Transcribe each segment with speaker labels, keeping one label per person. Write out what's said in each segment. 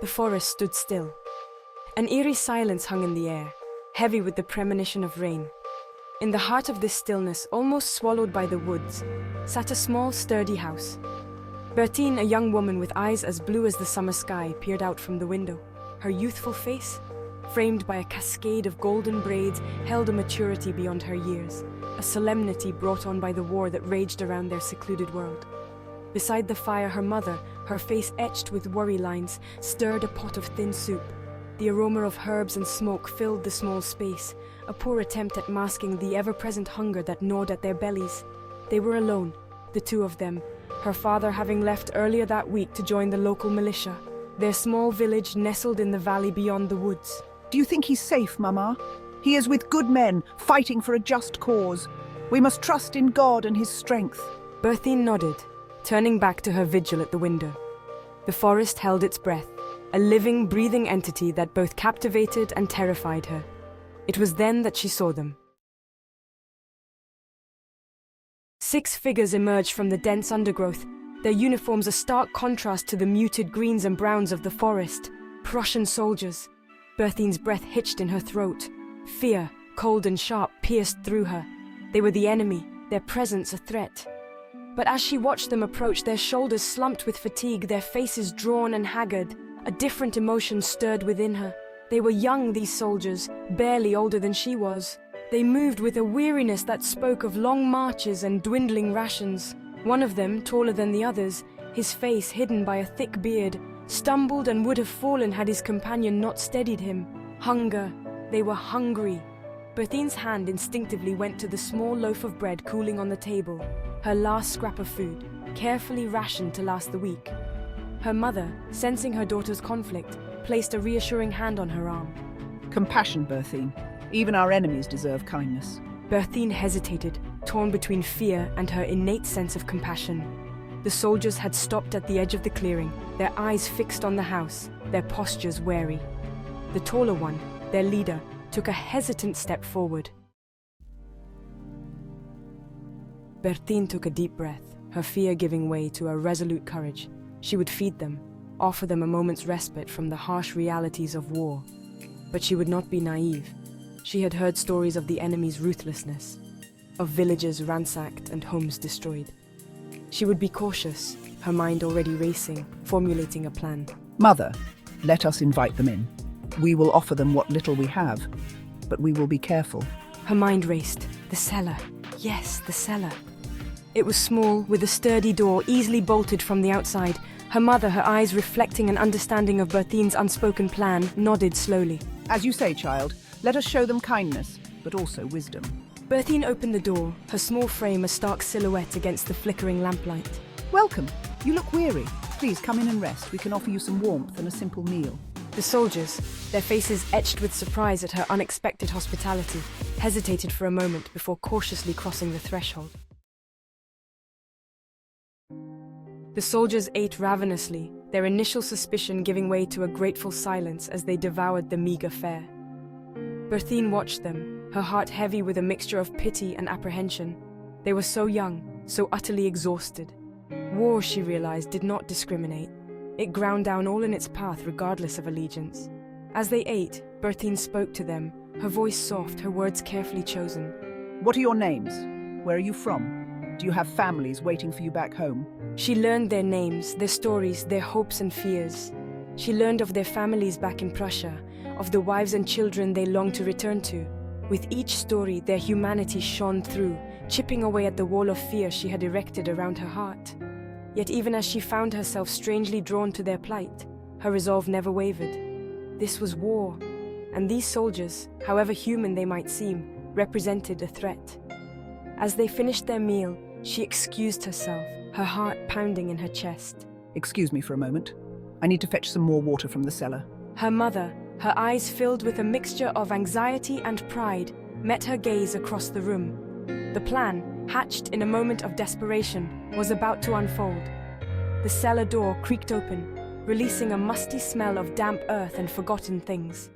Speaker 1: The forest stood still. An eerie silence hung in the air, heavy with the premonition of rain. In the heart of this stillness, almost swallowed by the woods, sat a small, sturdy house. Berthine, a young woman with eyes as blue as the summer sky, peered out from the window. Her youthful face, framed by a cascade of golden braids, held a maturity beyond her years, a solemnity brought on by the war that raged around their secluded world. Beside the fire, her mother, her face etched with worry lines, stirred a pot of thin soup. The aroma of herbs and smoke filled the small space, a poor attempt at masking the ever-present hunger that gnawed at their bellies. They were alone, the two of them, her father having left earlier that week to join the local militia, their small village nestled in the valley beyond the woods.
Speaker 2: Do you think he's safe, Mama? He is with good men, fighting for a just cause. We must trust in God and his strength.
Speaker 1: Berthine nodded, turning back to her vigil at the window. The forest held its breath, a living, breathing entity that both captivated and terrified her. It was then that she saw them. 6 figures emerged from the dense undergrowth, their uniforms a stark contrast to the muted greens and browns of the forest. Prussian soldiers. Berthine's breath hitched in her throat. Fear, cold and sharp, pierced through her. They were the enemy, their presence a threat. But as she watched them approach, their shoulders slumped with fatigue, their faces drawn and haggard. A different emotion stirred within her. They were young, these soldiers, barely older than she was. They moved with a weariness that spoke of long marches and dwindling rations. One of them, taller than the others, his face hidden by a thick beard, stumbled and would have fallen had his companion not steadied him. Hunger. They were hungry. Berthine's hand instinctively went to the small loaf of bread cooling on the table, her last scrap of food, carefully rationed to last the week. Her mother, sensing her daughter's conflict, placed a reassuring hand on her arm.
Speaker 2: Compassion, Berthine. Even our enemies deserve kindness.
Speaker 1: Berthine hesitated, torn between fear and her innate sense of compassion. The soldiers had stopped at the edge of the clearing, their eyes fixed on the house, their postures wary. The taller one, their leader, took a hesitant step forward. Berthine took a deep breath, her fear giving way to a resolute courage. She would feed them, offer them a moment's respite from the harsh realities of war. But she would not be naive. She had heard stories of the enemy's ruthlessness, of villages ransacked and homes destroyed. She would be cautious, her mind already racing, formulating a plan.
Speaker 2: Mother, let us invite them in. We will offer them what little we have, but we will be careful.
Speaker 1: Her mind raced. The cellar. Yes, the cellar. It was small, with a sturdy door easily bolted from the outside. Her mother, her eyes reflecting an understanding of Berthine's unspoken plan, nodded slowly.
Speaker 2: As you say, child, let us show them kindness, but also wisdom.
Speaker 1: Berthine opened the door, her small frame a stark silhouette against the flickering lamplight.
Speaker 2: Welcome. You look weary. Please come in and rest. We can offer you some warmth and a simple meal.
Speaker 1: The soldiers, their faces etched with surprise at her unexpected hospitality, hesitated for a moment before cautiously crossing the threshold. The soldiers ate ravenously, their initial suspicion giving way to a grateful silence as they devoured the meager fare. Berthine watched them, her heart heavy with a mixture of pity and apprehension. They were so young, so utterly exhausted. War, she realized, did not discriminate. It ground down all in its path regardless of allegiance. As they ate, Berthine spoke to them, her voice soft, her words carefully chosen.
Speaker 2: What are your names? Where are you from? Do you have families waiting for you back home?
Speaker 1: She learned their names, their stories, their hopes and fears. She learned of their families back in Prussia, of the wives and children they longed to return to. With each story, their humanity shone through, chipping away at the wall of fear she had erected around her heart. Yet even as she found herself strangely drawn to their plight, her resolve never wavered. This was war, and these soldiers, however human they might seem, represented a threat. As they finished their meal, she excused herself, her heart pounding in her chest.
Speaker 2: Excuse me for a moment. I need to fetch some more water from the cellar.
Speaker 1: Her mother, her eyes filled with a mixture of anxiety and pride, met her gaze across the room. The plan, hatched in a moment of desperation, was about to unfold. The cellar door creaked open, releasing a musty smell of damp earth and forgotten things.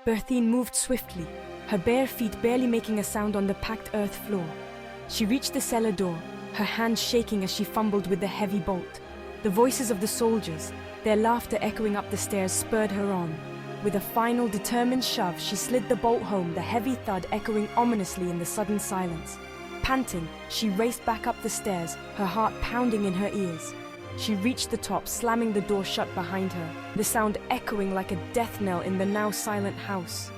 Speaker 1: Berthine moved swiftly, her bare feet barely making a sound on the packed earth floor. She reached the cellar door, her hands shaking as she fumbled with the heavy bolt. The voices of the soldiers, their laughter echoing up the stairs, spurred her on. With a final, determined shove, she slid the bolt home, the heavy thud echoing ominously in the sudden silence. Panting, she raced back up the stairs, her heart pounding in her ears. She reached the top, slamming the door shut behind her, the sound echoing like a death knell in the now silent house.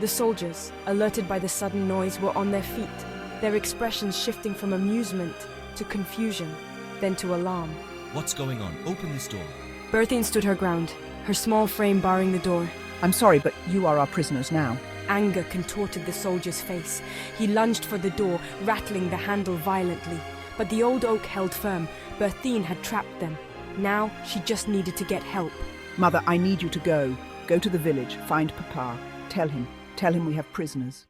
Speaker 1: The soldiers, alerted by the sudden noise, were on their feet, their expressions shifting from amusement to confusion, then to alarm.
Speaker 3: What's going on? Open this door.
Speaker 1: Berthine stood her ground, her small frame barring the door.
Speaker 2: I'm sorry, but you are our prisoners now.
Speaker 1: Anger contorted the soldier's face. He lunged for the door, rattling the handle violently. But the old oak held firm. Berthine had trapped them. Now she just needed to get help.
Speaker 2: Mother, I need you to go. Go to the village, find Papa. Tell him we have prisoners.